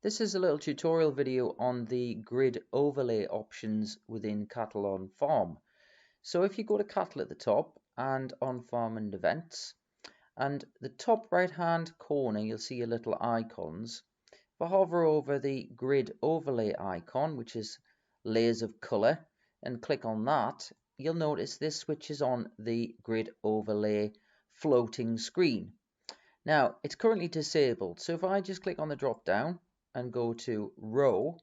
This is a little tutorial video on the grid overlay options within Cattle on Farm. So if you go to Cattle at the top and on Farm and Events, and the top right hand corner you'll see your little icons. If I hover over the grid overlay icon, which is layers of colour, and click on that, you'll notice this switches on the grid overlay floating screen. Now it's currently disabled, so if I just click on the drop down and go to row,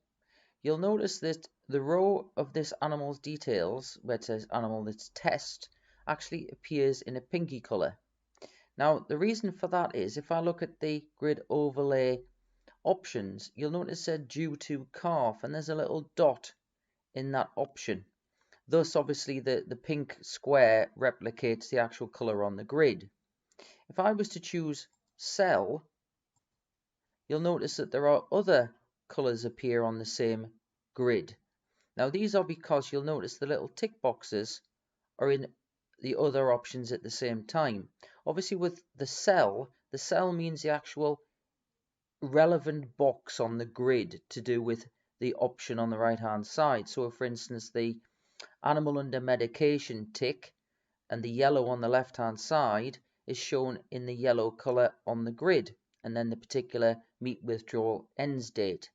you'll notice that the row of this animal's details, where it says animal that's test, actually appears in a pinky colour. Now the reason for that is if I look at the grid overlay options, you'll notice they're due to calf and there's a little dot in that option. Thus obviously the pink square replicates the actual colour on the grid. If I was to choose cell, you'll notice that there are other colours appear on the same grid. Now these are because you'll notice the little tick boxes are in the other options at the same time. Obviously with the cell means the actual relevant box on the grid to do with the option on the right hand side. So for instance the animal under medication tick and the yellow on the left hand side is shown in the yellow colour on the grid, and then the particular meat withdrawal ends date.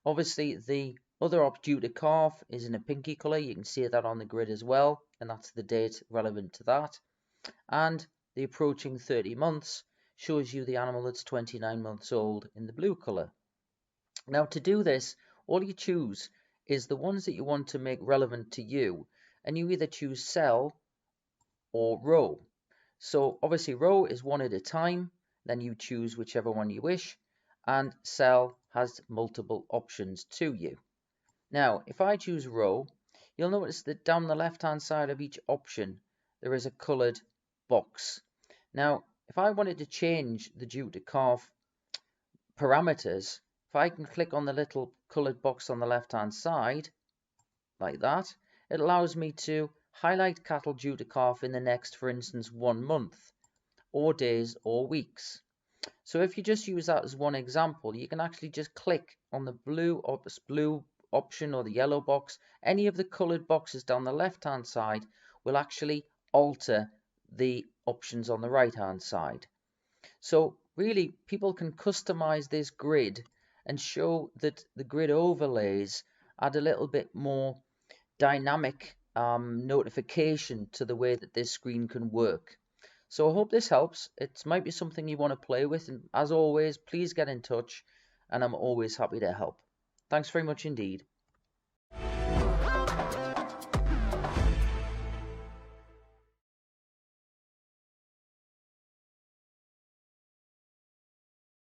Obviously the other option due to calf is in a pinky colour, you can see that on the grid as well, and that's the date relevant to that. And the approaching 30 months shows you the animal that's 29 months old in the blue colour. Now to do this, all you choose is the ones that you want to make relevant to you, and you either choose cell or row. So obviously row is one at a time, then you choose whichever one you wish, and cell has multiple options to you. Now if I choose row, you'll notice that down the left hand side of each option there is a coloured box. Now if I wanted to change the due to calf parameters, if I can click on the little coloured box on the left hand side like that, it allows me to highlight cattle due to calf in the next, for instance, 1 month, or days or weeks. So if you just use that as one example, you can actually just click on the blue option or the yellow box. Any of the coloured boxes down the left hand side will actually alter the options on the right hand side. So really people can customize this grid and show that the grid overlays add a little bit more dynamic notification to the way that this screen can work. So I hope this helps. It might be something you want to play with, and as always, please get in touch, and I'm always happy to help. Thanks very much indeed.